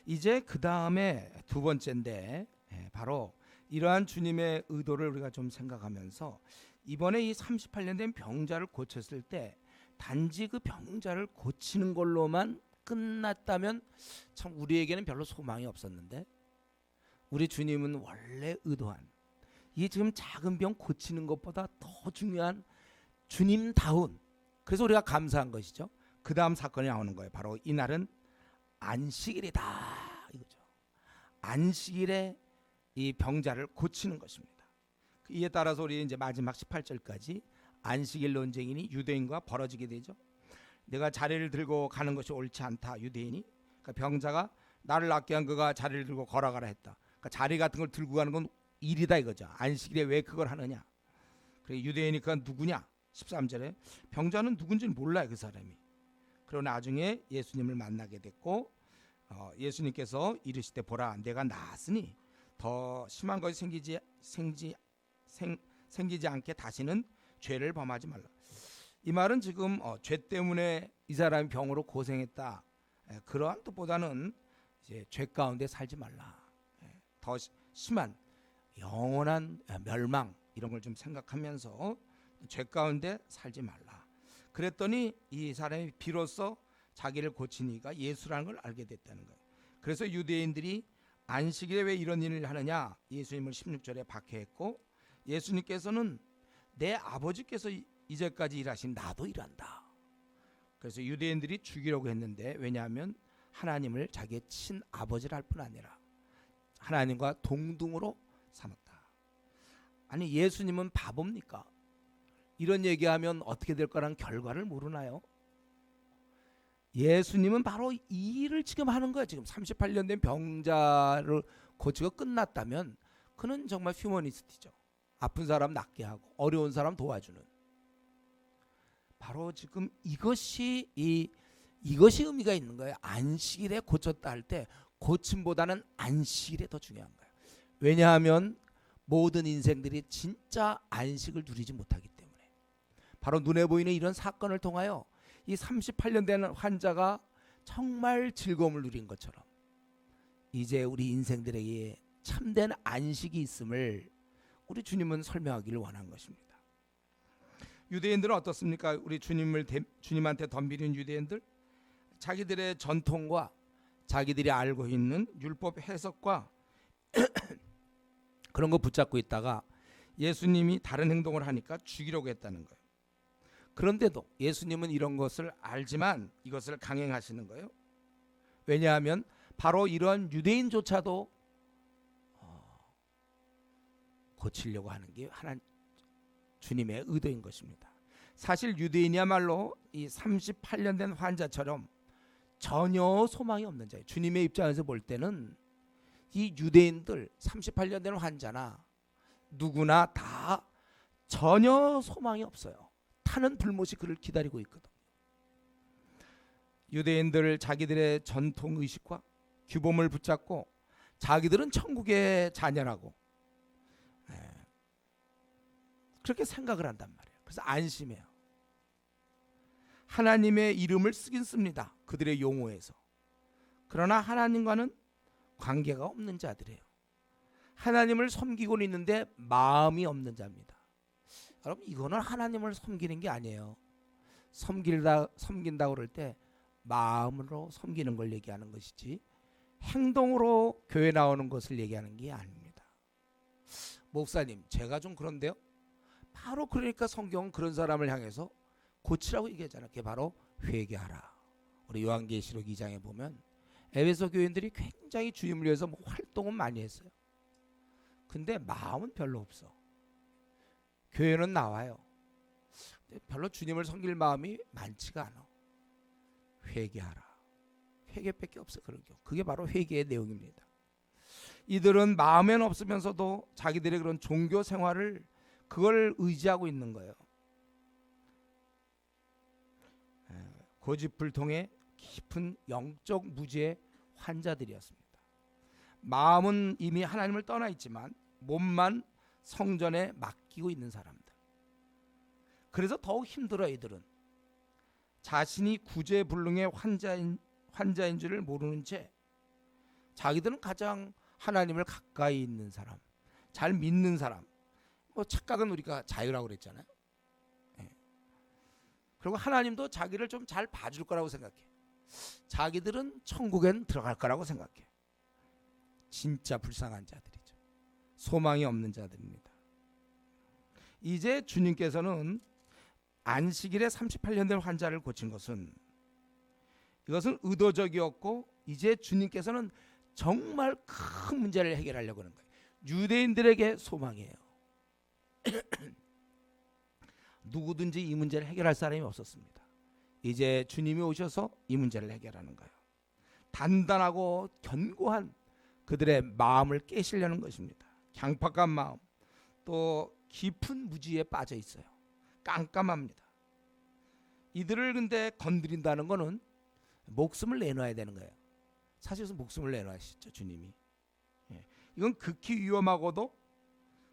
Speaker 1: 이제 그 다음에 두 번째인데 바로 이러한 주님의 의도를 우리가 좀 생각하면서 이번에 이 38년 된 병자를 고쳤을 때 단지 그 병자를 고치는 걸로만 끝났다면 참 우리에게는 별로 소망이 없었는데 우리 주님은 원래 의도한 이 지금 작은 병 고치는 것보다 더 중요한 주님다운, 그래서 우리가 감사한 것이죠. 그 다음 사건이 나오는 거예요. 바로 이날은 안식일이다 이거죠. 안식일에 이 병자를 고치는 것입니다. 이에 따라서 우리 이제 마지막 18절까지 안식일 논쟁이니 유대인과 벌어지게 되죠. 내가 자리를 들고 가는 것이 옳지 않다 유대인이. 그러니까 병자가 나를 낫게 한 그가 자리를 들고 걸어가라 했다. 그러니까 자리 같은 걸 들고 가는 건 일이다 이거죠. 안식일에 왜 그걸 하느냐. 그리고 유대인이 그가 누구냐. 13절에 병자는 누군지는 몰라요 그 사람이. 그리고 나중에 예수님을 만나게 됐고 예수님께서 이르시되 보라 내가 나았으니 더 심한 것이 생기지 않게 다시는 죄를 범하지 말라. 이 말은 지금 죄 때문에 이 사람이 병으로 고생했다 그러한 뜻보다는 이제 죄 가운데 살지 말라. 더 심한 영원한 멸망 이런 걸 좀 생각하면서 죄 가운데 살지 말라. 그랬더니 이 사람이 비로소 자기를 고친 이가 예수라는 걸 알게 됐다는 거예요. 그래서 유대인들이 안식일에 왜 이런 일을 하느냐 예수님을 16절에 박해했고 예수님께서는 내 아버지께서 이제까지 일하신 나도 일한다. 그래서 유대인들이 죽이려고 했는데 왜냐하면 하나님을 자기의 친아버지라 할 뿐 아니라 하나님과 동등으로 삼았다. 아니 예수님은 바보입니까? 이런 얘기하면 어떻게 될 거라는 결과를 모르나요? 예수님은 바로 이 일을 지금 하는 거예요. 지금 38년 된 병자를 고치고 끝났다면 그는 정말 휴머니스트죠. 아픈 사람 낫게 하고 어려운 사람 도와주는. 바로 지금 이것이 의미가 있는 거예요. 안식일에 고쳤다 할 때 고침보다는 안식일에 더 중요한 거예요. 왜냐하면 모든 인생들이 진짜 안식을 누리지 못하기 때문에. 바로 눈에 보이는 이런 사건을 통하여 이 38년 된 환자가 정말 즐거움을 누린 것처럼 이제 우리 인생들에게 참된 안식이 있음을 우리 주님은 설명하기를 원한 것입니다. 유대인들은 어떻습니까? 우리 주님한테 덤비는 유대인들, 자기들의 전통과 자기들이 알고 있는 율법 해석과 그런 거 붙잡고 있다가 예수님이 다른 행동을 하니까 죽이려고 했다는 거예요. 그런데도 예수님은 이런 것을 알지만 이것을 강행하시는 거예요. 왜냐하면 바로 이런 유대인조차도 고치려고 하는 게 하나님 주님의 의도인 것입니다. 사실 유대인이야말로 이 38년 된 환자처럼 전혀 소망이 없는 자예요. 주님의 입장에서 볼 때는 이 유대인들 38년 된 환자나 누구나 다 전혀 소망이 없어요. 타는 불못이 그를 기다리고 있거든. 유대인들 자기들의 전통 의식과 규범을 붙잡고 자기들은 천국의 자녀라고 그렇게 생각을 한단 말이에요. 그래서 안심해요. 하나님의 이름을 쓰긴 씁니다. 그들의 용어에서. 그러나 하나님과는 관계가 없는 자들이에요. 하나님을 섬기고는 있는데 마음이 없는 자입니다. 여러분 이거는 하나님을 섬기는 게 아니에요. 섬긴다고 그럴 때 마음으로 섬기는 걸 얘기하는 것이지 행동으로 교회 나오는 것을 얘기하는 게 아닙니다. 목사님 제가 좀 그런데요. 바로 그러니까 성경은 그런 사람을 향해서 고치라고 얘기하잖아요. 그게 바로 회개하라. 우리 요한계시록 2장에 보면 에베소 교인들이 굉장히 주님을 위해서 뭐 활동은 많이 했어요. 근데 마음은 별로 없어. 교회는 나와요. 근데 별로 주님을 섬길 마음이 많지가 않아. 회개하라. 회개밖에 없어. 그런 게 그게 바로 회개의 내용입니다. 이들은 마음엔 없으면서도 자기들의 그런 종교 생활을 그걸 의지하고 있는 거예요. 고집불통의 깊은 영적 무지의 환자들이었습니다. 마음은 이미 하나님을 떠나 있지만 몸만 성전에 맡기고 있는 사람들. 그래서 더욱 힘들어. 이들은 자신이 구제불능의 환자인 줄을 모르는 채 자기들은 가장 하나님을 가까이 있는 사람, 잘 믿는 사람. 뭐 착각은 우리가 자유라고 그랬잖아요. 그리고 하나님도 자기를 좀 잘 봐줄 거라고 생각해. 자기들은 천국엔 들어갈 거라고 생각해. 진짜 불쌍한 자들이죠. 소망이 없는 자들입니다. 이제 주님께서는 안식일에 38년 된 환자를 고친 것은 이것은 의도적이었고, 이제 주님께서는 정말 큰 문제를 해결하려고 하는 거예요. 유대인들에게 소망이에요. 누구든지 이 문제를 해결할 사람이 없었습니다. 이제 주님이 오셔서 이 문제를 해결하는 거예요. 단단하고 견고한 그들의 마음을 깨시려는 것입니다. 강팍한 마음, 또 깊은 무지에 빠져 있어요. 깜깜합니다. 이들을 근데 건드린다는 것은 목숨을 내놔야 되는 거예요. 사실은 목숨을 내놔시죠, 주님이. 이건 극히 위험하고도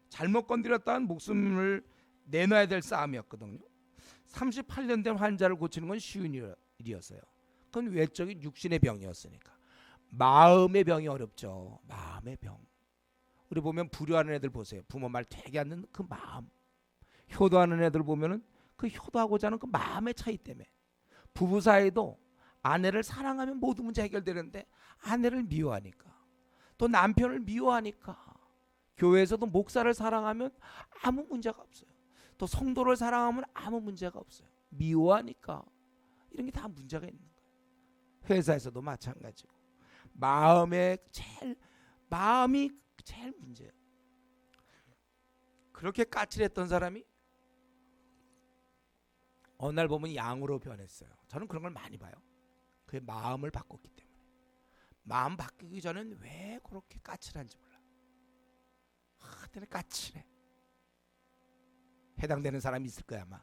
Speaker 1: 잘못 건드렸다는 목숨을 내놔야 될 싸움이었거든요. 38년 된 환자를 고치는 건 쉬운 일이었어요. 그건 외적인 육신의 병이었으니까. 마음의 병이 어렵죠. 마음의 병. 우리 보면 불효하는 애들 보세요. 부모 말 되게 안 듣는 그 마음. 효도하는 애들 보면은 그 효도하고자 하는 그 마음의 차이 때문에. 부부 사이도 아내를 사랑하면 모든 문제 해결되는데 아내를 미워하니까, 또 남편을 미워하니까, 교회에서도 목사를 사랑하면 아무 문제가 없어요. 또 성도를 사랑하면 아무 문제가 없어요. 미워하니까. 이런 게 다 문제가 있는 거예요. 회사에서도 마찬가지고. 마음이 제일 문제예요. 그렇게 까칠했던 사람이 어느 날 보면 양으로 변했어요. 저는 그런 걸 많이 봐요. 그의 마음을 바꿨기 때문에. 마음 바뀌기 전엔 왜 그렇게 까칠한지 몰라. 그때는 까칠해. 해당되는 사람이 있을 거야 아마.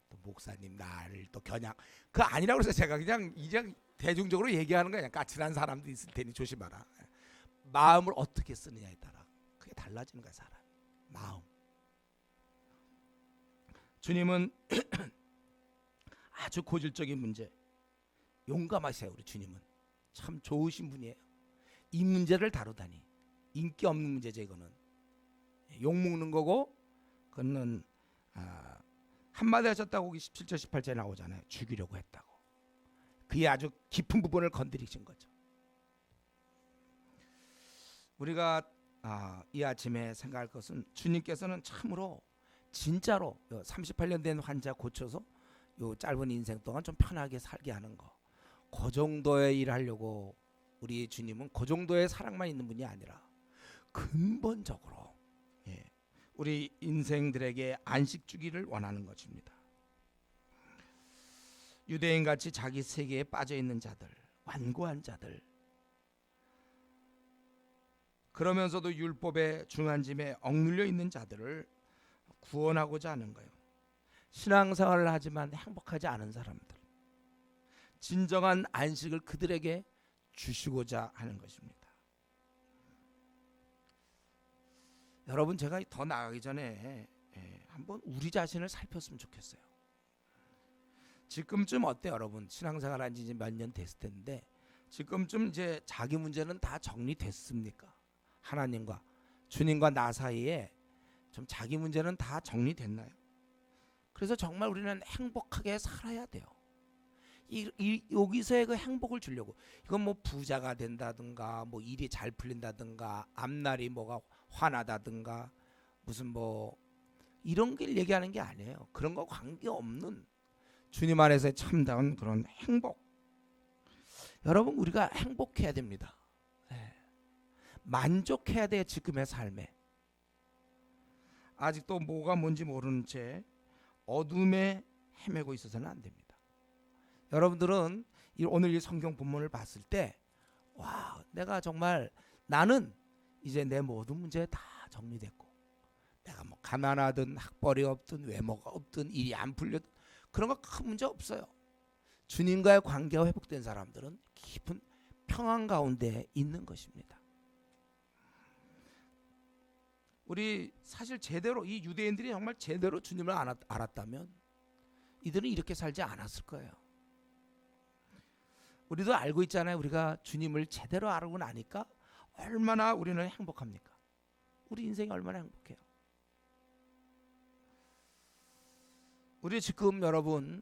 Speaker 1: 또 목사님 나를 또 겨냥 그거 아니라고 그래서 제가 그냥 대중적으로 얘기하는 거야. 까칠한 사람도 있을 테니 조심하라. 마음을 어떻게 쓰느냐에 따라 그게 달라지는 거야. 사람 마음. 주님은 아주 고질적인 문제 용감하세요. 우리 주님은 참 좋으신 분이에요. 이 문제를 다루다니. 인기 없는 문제죠. 이거는 욕먹는 거고, 그는 한마디 하셨다고 17절 18절에 나오잖아요. 죽이려고 했다고. 그의 아주 깊은 부분을 건드리신 거죠. 우리가 이 아침에 생각할 것은, 주님께서는 참으로 진짜로 38년 된 환자 고쳐서 요 짧은 인생 동안 좀 편하게 살게 하는 거, 그 정도의 일을 하려고 우리 주님은 그 정도의 사랑만 있는 분이 아니라 근본적으로 우리 인생들에게 안식 주기를 원하는 것입니다. 유대인같이 자기 세계에 빠져 있는 자들, 완고한 자들, 그러면서도 율법의 중한짐에 억눌려 있는 자들을 구원하고자 하는 거예요. 신앙생활을 하지만 행복하지 않은 사람들, 진정한 안식을 그들에게 주시고자 하는 것입니다. 여러분, 제가 더 나아가기 전에 한번 우리 자신을 살폈으면 좋겠어요. 지금쯤 어때요, 여러분? 신앙생활 한 지 이제 몇 년 됐을 텐데 지금쯤 이제 자기 문제는 다 정리됐습니까? 하나님과 주님과 나 사이에 좀 자기 문제는 다 정리됐나요? 그래서 정말 우리는 행복하게 살아야 돼요. 여기서의 그 행복을 주려고, 이건 뭐 부자가 된다든가, 뭐 일이 잘 풀린다든가, 앞날이 뭐가 환하다든가, 무슨 뭐 이런 걸 얘기하는 게 아니에요. 그런 거 관계없는 주님 안에서의 참다운 그런 행복. 여러분, 우리가 행복해야 됩니다. 만족해야 돼요. 지금의 삶에. 아직도 뭐가 뭔지 모르는 채 어둠에 헤매고 있어서는 안 됩니다. 여러분들은 오늘 이 성경 본문을 봤을 때 와, 내가 정말 나는 이제 내 모든 문제 다 정리됐고 내가 뭐 가난하든 학벌이 없든 외모가 없든 일이 안 풀려든 그런 거 큰 문제 없어요. 주님과의 관계가 회복된 사람들은 깊은 평안 가운데 있는 것입니다. 우리 사실 제대로 이 유대인들이 정말 제대로 주님을 알았다면 이들은 이렇게 살지 않았을 거예요. 우리도 알고 있잖아요. 우리가 주님을 제대로 알고 나니까 얼마나 우리는 행복합니까? 우리 인생이 얼마나 행복해요. 우리 지금 여러분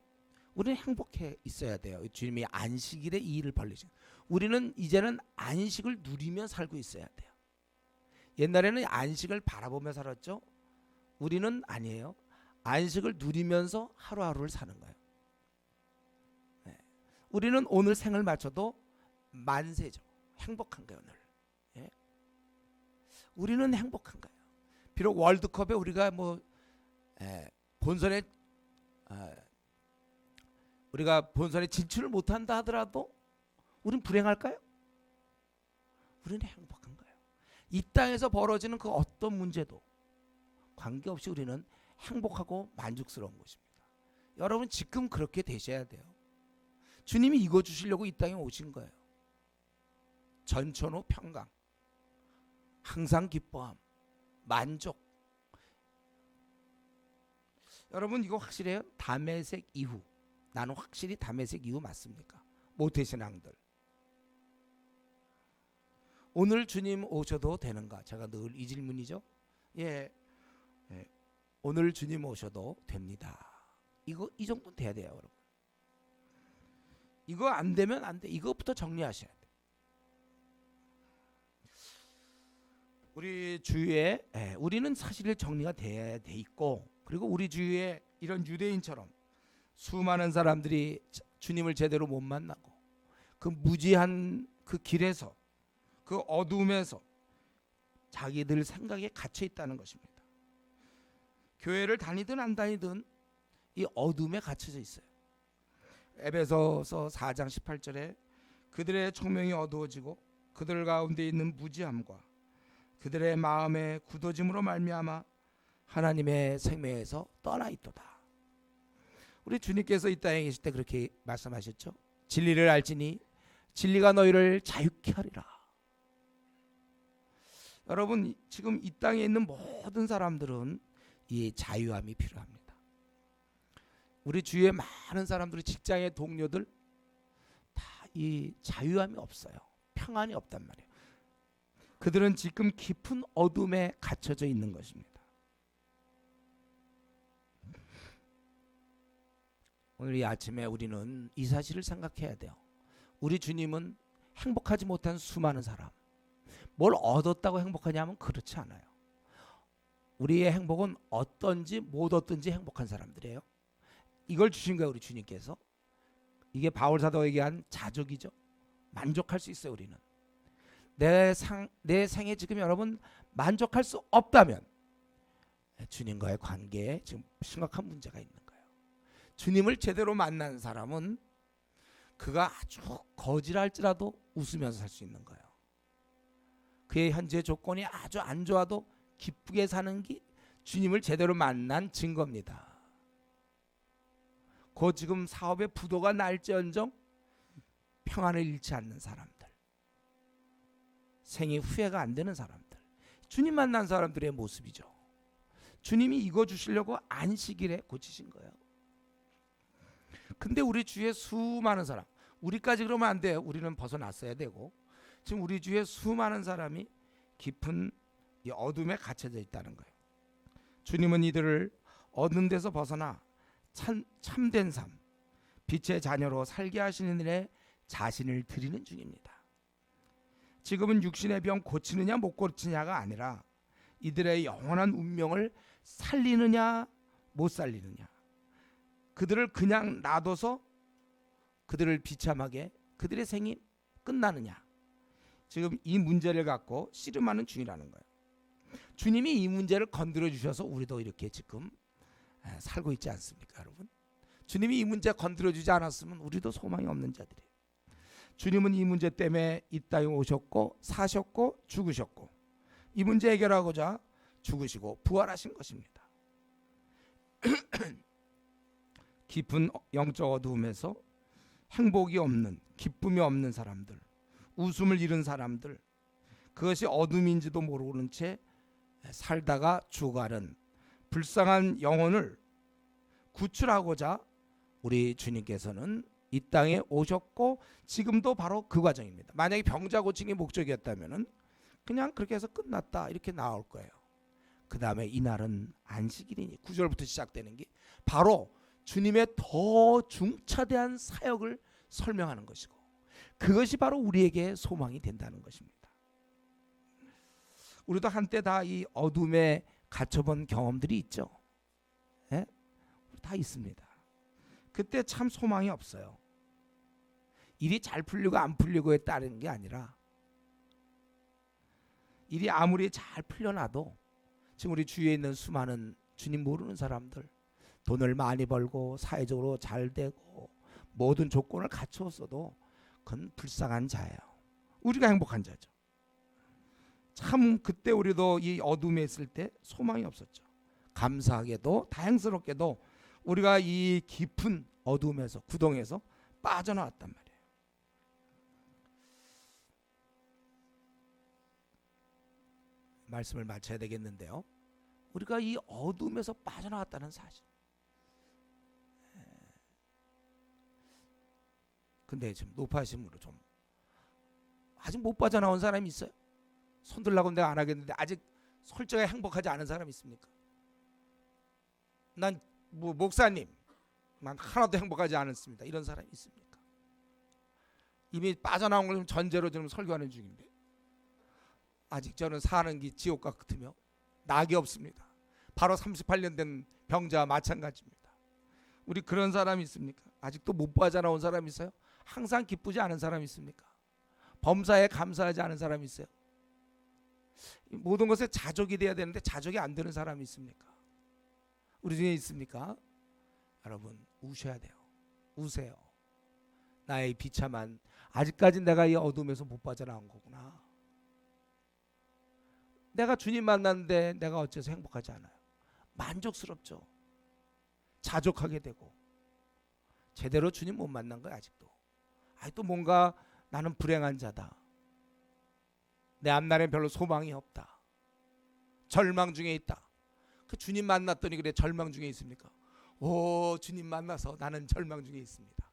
Speaker 1: 우리는 행복해 있어야 돼요. 주님이 안식일에 이 일을 벌리신 우리는 이제는 안식을 누리며 살고 있어야 돼요. 옛날에는 안식을 바라보며 살았죠. 우리는 아니에요. 안식을 누리면서 하루하루를 사는 거예요. 네. 우리는 오늘 생을 맞춰도 만세죠. 행복한 거예요. 오늘. 네. 우리는 행복한 거예요. 비록 월드컵에 우리가 본선에 진출을 못한다 하더라도 우리는 불행할까요? 우리는 행복한 거예요. 이 땅에서 벌어지는 그 어떤 문제도 관계없이 우리는 행복하고 만족스러운 것입니다. 여러분 지금 그렇게 되셔야 돼요. 주님이 이거 주시려고 이 땅에 오신 거예요. 전천후 평강, 항상 기뻐함, 만족. 여러분 이거 확실해요? 다메섹 이후 나는 확실히 다메섹 이후 맞습니까? 모태신앙들 오늘 주님 오셔도 되는가? 제가 늘 이 질문이죠. 예, 오늘 주님 오셔도 됩니다. 이 정도는 돼야 돼요, 여러분. 이거 안 되면 안 돼. 이것부터 정리하셔야 돼. 우리 주위에 우리는 사실 정리가 돼 있고 그리고 우리 주위에 이런 유대인처럼 수많은 사람들이 주님을 제대로 못 만나고 그 무지한 그 길에서 그 어둠에서 자기들 생각에 갇혀 있다는 것입니다. 교회를 다니든 안 다니든 이 어둠에 갇혀져 있어요. 에베소서 4장 18절에 그들의 총명이 어두워지고 그들 가운데 있는 무지함과 그들의 마음의 굳어짐으로 말미암아 하나님의 생명에서 떠나 있도다. 우리 주님께서 이 땅에 계실 때 그렇게 말씀하셨죠. 진리를 알지니 진리가 너희를 자유케 하리라. 여러분 지금 이 땅에 있는 모든 사람들은 이 자유함이 필요합니다. 우리 주위에 많은 사람들이 직장의 동료들 다 이 자유함이 없어요. 평안이 없단 말이에요. 그들은 지금 깊은 어둠에 갇혀져 있는 것입니다. 오늘 이 아침에 우리는 이 사실을 생각해야 돼요. 우리 주님은 행복하지 못한 수많은 사람, 뭘 얻었다고 행복하냐면 그렇지 않아요. 우리의 행복은 어떤지 못 얻든지 행복한 사람들이에요. 이걸 주신 거예요, 우리 주님께서. 이게 바울 사도가 얘기한 자족이죠. 만족할 수 있어요, 우리는. 내 생에 지금 여러분 만족할 수 없다면 주님과의 관계에 지금 심각한 문제가 있는 거예요. 주님을 제대로 만난 사람은 그가 아주 거지랄지라도 웃으면서 살 수 있는 거예요. 그의 현재 조건이 아주 안 좋아도 기쁘게 사는 게 주님을 제대로 만난 증거입니다. 그 지금 사업에 부도가 날지언정 평안을 잃지 않는 사람들, 생이 후회가 안 되는 사람들, 주님 만난 사람들의 모습이죠. 주님이 이거 주시려고 안식일에 고치신 거예요. 근데 우리 주위에 수많은 사람, 우리까지 그러면 안 돼요. 우리는 벗어났어야 되고 지금 우리 주위에 수많은 사람이 깊은 이 어둠에 갇혀져 있다는 거예요. 주님은 이들을 어두운 데서 벗어나 참된 삶, 빛의 자녀로 살게 하시는 일에 자신을 드리는 중입니다. 지금은 육신의 병 고치느냐 못 고치느냐가 아니라 이들의 영원한 운명을 살리느냐 못 살리느냐, 그들을 그냥 놔둬서 그들을 비참하게 그들의 생이 끝나느냐, 지금 이 문제를 갖고 씨름하는 중이라는 거예요. 주님이 이 문제를 건드려 주셔서 우리도 이렇게 지금 살고 있지 않습니까, 여러분? 주님이 이 문제 건드려 주지 않았으면 우리도 소망이 없는 자들이에요. 주님은 이 문제 때문에 이 땅에 오셨고 사셨고 죽으셨고 이 문제 해결하고자 죽으시고 부활하신 것입니다. 깊은 영적 어두움에서 행복이 없는, 기쁨이 없는 사람들, 웃음을 잃은 사람들, 그것이 어둠인지도 모르는 채 살다가 죽어가는 불쌍한 영혼을 구출하고자 우리 주님께서는 이 땅에 오셨고 지금도 바로 그 과정입니다. 만약에 병자 고침이 목적이었다면 그냥 그렇게 해서 끝났다 이렇게 나올 거예요. 그 다음에 이날은 안식일이니 9절부터 시작되는 게 바로 주님의 더 중차대한 사역을 설명하는 것이고 그것이 바로 우리에게 소망이 된다는 것입니다. 우리도 한때 다 이 어둠에 갇혀본 경험들이 있죠. 예? 다 있습니다. 그때 참 소망이 없어요. 일이 잘 풀리고 안 풀리고에 따른 게 아니라 일이 아무리 잘 풀려나도 지금 우리 주위에 있는 수많은 주님 모르는 사람들, 돈을 많이 벌고 사회적으로 잘 되고 모든 조건을 갖추었어도 그건 불쌍한 자예요. 우리가 행복한 자죠. 참 그때 우리도 이 어둠에 있을 때 소망이 없었죠. 감사하게도 다행스럽게도 우리가 이 깊은 어둠에서 구덩에서 빠져나왔단 말이에요. 말씀을 마쳐야 되겠는데요. 우리가 이 어둠에서 빠져나왔다는 사실. 근데 지금 높아심으로 좀 아직 못 빠져나온 사람이 있어요? 손들라고 내가 안 하겠는데 아직 솔직하게 행복하지 않은 사람 있습니까? 난 뭐 목사님, 난 하나도 행복하지 않았습니다. 이런 사람이 있습니까? 이미 빠져나온 걸 전제로 지금 설교하는 중인데 아직 저는 사는 게 지옥 같으며 낙이 없습니다. 바로 38년 된 병자와 마찬가지입니다. 우리 그런 사람이 있습니까? 아직도 못 빠져나온 사람이 있어요? 항상 기쁘지 않은 사람이 있습니까? 범사에 감사하지 않은 사람이 있어요? 모든 것에 자족이 돼야 되는데 자족이 안 되는 사람이 있습니까? 우리 중에 있습니까? 여러분 우셔야 돼요. 우세요. 나의 비참한 아직까지 내가 이 어둠에서 못 빠져나온 거구나. 내가 주님 만났는데 내가 어째서 행복하지 않아요? 만족스럽죠. 자족하게 되고 제대로 주님 못 만난 거야 아직도. 아직도 뭔가 나는 불행한 자다. 내 앞날에 별로 소망이 없다. 절망 중에 있다. 그 주님 만났더니 그래 절망 중에 있습니까? 오 주님 만나서 나는 절망 중에 있습니다.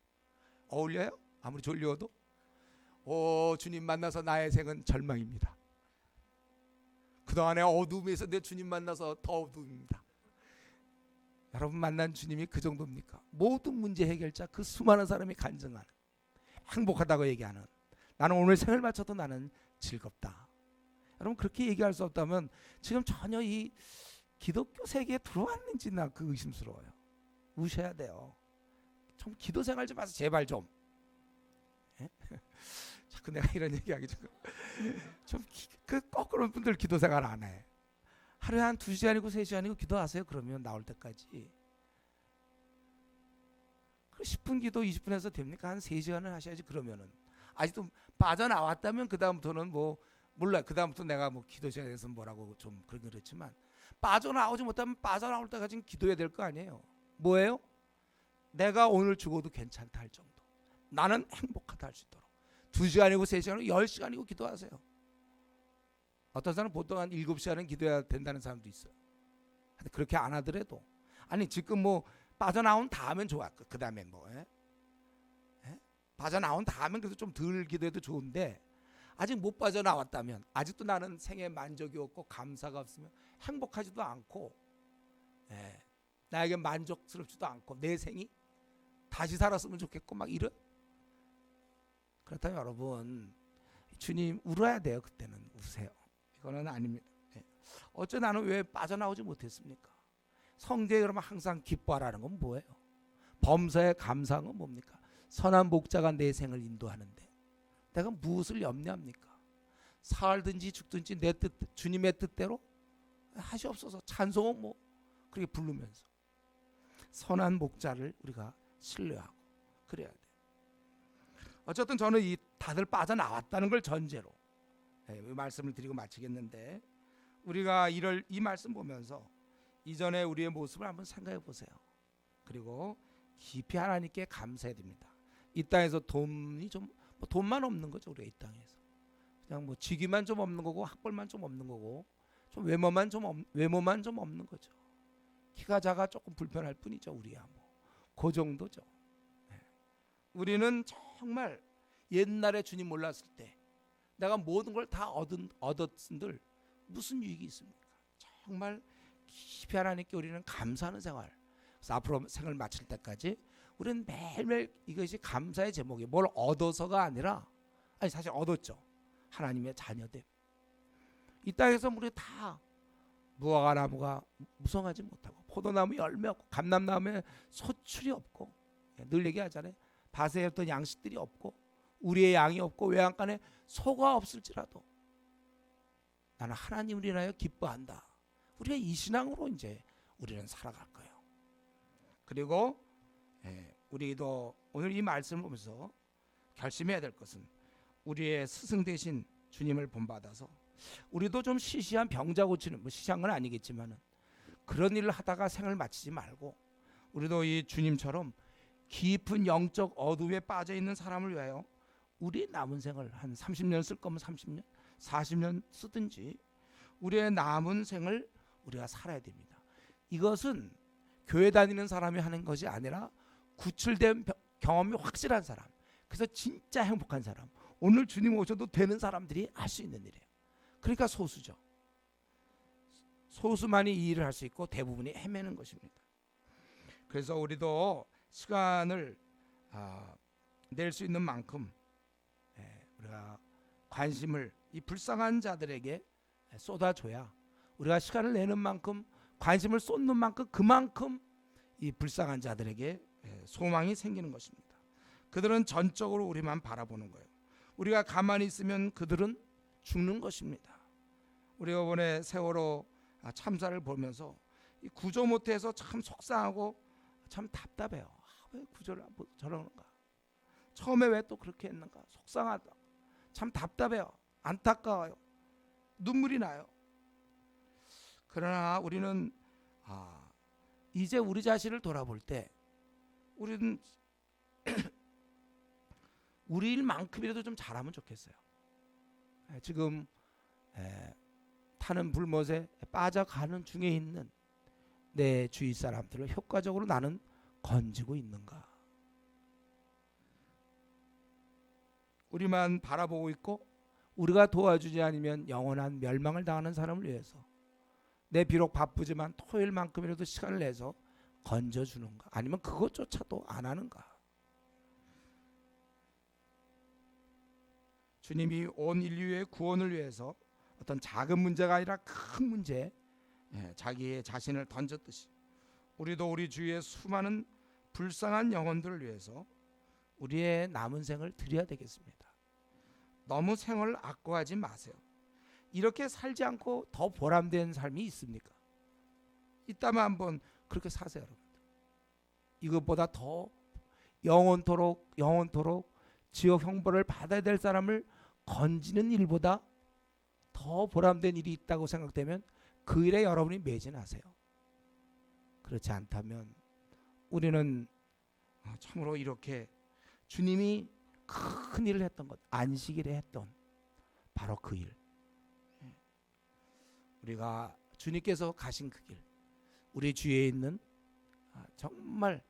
Speaker 1: 어울려요? 아무리 졸려도? 오 주님 만나서 나의 생은 절망입니다. 그동안에 어둠에서 내 주님 만나서 더 어둠입니다. 여러분 만난 주님이 그 정도입니까? 모든 문제 해결자 그 수많은 사람이 간증하는 행복하다고 얘기하는 나는 오늘 생을 마쳐도 나는 즐겁다. 여러분 그렇게 얘기할 수 없다면 지금 전혀 이 기독교 세계에 들어왔는지 나 그 의심스러워요. 우셔야 돼요. 좀 기도 생활 좀 하세요. 제발 좀. 예? 자꾸 내가 이런 얘기하기 좀그 거꾸로 분들 기도 생활 안 해. 하루에 한 2시간이고 3시간이고 기도하세요. 그러면 나올 때까지. 10분 기도 20분에서 됩니까? 한 3시간을 하셔야지. 그러면은 아직도 빠져나왔다면 그 다음부터는 뭐 몰라. 그 다음부터 내가 뭐 기도 시간에서 뭐라고 좀 그렇지만 빠져나오지 못하면 빠져나올 때까지는 기도해야 될 거 아니에요. 뭐예요? 내가 오늘 죽어도 괜찮다 할 정도. 나는 행복하다 할 수 있도록 2시간이고 3시간이고 10시간이고 기도하세요. 어떤 사람은 보통 한 7시간은 기도해야 된다는 사람도 있어요. 그렇게 안 하더라도 아니 지금 뭐 빠져나온 다음엔 좋아. 그 다음엔 뭐 빠져나온 다음엔 그래도 좀 덜 기도해도 좋은데 아직 못 빠져나왔다면 아직도 나는 생에 만족이 없고 감사가 없으면 행복하지도 않고 나에게 만족스럽지도 않고 내 생이 다시 살았으면 좋겠고 막 이런 그렇다면 여러분 주님 울어야 돼요. 그때는 우세요. 이거는 아닙니다. 어째 나는 왜 빠져나오지 못했습니까? 성경에 그러면 항상 기뻐하라는 건 뭐예요? 범사에 감사한 건 뭡니까? 선한 목자가 내 생을 인도하는데 내가 무엇을 염려합니까? 살든지 죽든지 내 뜻, 주님의 뜻대로 하시옵소서. 찬송은 뭐 그렇게 부르면서 선한 목자를 우리가 신뢰하고 그래야 돼. 어쨌든 저는 이 다들 빠져나왔다는 걸 전제로 이 말씀을 드리고 마치겠는데, 우리가 이 말씀 보면서 이전에 우리의 모습을 한번 생각해 보세요. 그리고 깊이 하나님께 감사해야 됩니다. 이 땅에서 돈이 좀 돈만 없는 거죠. 우리가 이 땅에서 그냥 직위만 좀 없는 거고, 학벌만 좀 없는 거고, 좀 외모만 좀 없는 거죠. 키가 작아 조금 불편할 뿐이죠. 우리야 그 정도죠. 우리는 정말 옛날에 주님 몰랐을 때 내가 모든 걸 다 얻었은들 무슨 유익이 있습니까? 정말 깊이 하나님께 우리는 감사하는 생활. 그래서 앞으로 생을 마칠 때까지 우리는 매일매일 이것이 감사의 제목이 뭘 얻어서가 아니라, 아니 사실 얻었죠. 하나님의 자녀됨. 이 땅에서 우리 다 무화과 나무가 무성하지 못하고, 포도나무 열매 없고, 감람나무에 소출이 없고, 늘 얘기하잖아요. 밭에 어떤 양식들이 없고, 우리의 양이 없고, 외양간에 소가 없을지라도 나는 하나님을 인하여 기뻐한다. 우리가 이 신앙으로 이제 우리는 살아갈 거예요. 그리고 우리도 오늘 이 말씀을 보면서 결심해야 될 것은, 우리의 스승 되신 주님을 본받아서 우리도 좀 시시한 병자 고치는, 시시한 건 아니겠지만 그런 일을 하다가 생을 마치지 말고, 우리도 이 주님처럼 깊은 영적 어둠에 빠져 있는 사람을 위하여 우리의 남은 생을 한 30년 쓸 거면 30년, 40년 쓰든지 우리의 남은 생을 우리가 살아야 됩니다. 이것은 교회 다니는 사람이 하는 것이 아니라 구출된 경험이 확실한 사람, 그래서 진짜 행복한 사람, 오늘 주님 오셔도 되는 사람들이 할 수 있는 일이에요. 그러니까 소수죠. 소수만이 이 일을 할 수 있고 대부분이 헤매는 것입니다. 그래서 우리도 시간을 낼 수 있는 만큼 우리가 관심을 이 불쌍한 자들에게 쏟아줘야, 우리가 시간을 내는 만큼, 관심을 쏟는 만큼, 그만큼 이 불쌍한 자들에게 소망이 생기는 것입니다. 그들은 전적으로 우리만 바라보는 거예요. 우리가 가만히 있으면 그들은 죽는 것입니다. 우리가 이번에 세월호 참사를 보면서 이 구조 못해서 참 속상하고 참 답답해요. 왜 구조를 저러는가? 처음에 왜 또 그렇게 했는가? 속상하다. 참 답답해요. 안타까워요. 눈물이 나요. 그러나 우리는 이제 우리 자신을 돌아볼 때 우리는 우리 일만큼이라도 좀 잘하면 좋겠어요. 지금 타는 불못에 빠져가는 중에 있는 내 주위 사람들을 효과적으로 나는 건지고 있는가? 우리만 바라보고 있고 우리가 도와주지 않으면 영원한 멸망을 당하는 사람을 위해서 내 비록 바쁘지만 토요일만큼이라도 시간을 내서 건져주는가? 아니면 그것조차도 안 하는가? 주님이 온 인류의 구원을 위해서 어떤 작은 문제가 아니라 큰 문제에 자기의 자신을 던졌듯이, 우리도 우리 주위의 수많은 불쌍한 영혼들을 위해서 우리의 남은 생을 드려야 되겠습니다. 너무 생을 아까워하지 마세요. 이렇게 살지 않고 더 보람된 삶이 있습니까? 있다면 한번 그렇게 사세요, 여러분들. 이것보다 더 영원토록 지옥 형벌을 받아야 될 사람을 건지는 일보다 더 보람된 일이 있다고 생각되면 그 일에 여러분이 매진하세요. 그렇지 않다면 우리는 참으로 이렇게 주님이 큰 일을 했던 것, 안식일에 했던 바로 그 일, 우리가 주님께서 가신 그 길, 우리 주위에 있는 정말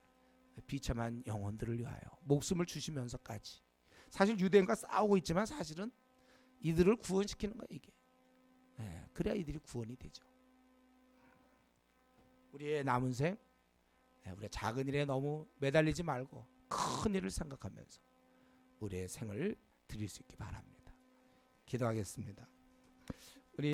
Speaker 1: 비참한 영혼들을 위하여 목숨을 주시면서까지, 사실 유대인과 싸우고 있지만 사실은 이들을 구원시키는 거예요, 이게. 그래야 이들이 구원이 되죠. 우리의 남은 생, 우리가 작은 일에 너무 매달리지 말고 큰 일을 생각하면서 우리의 생을 드릴 수 있기 바랍니다. 기도하겠습니다.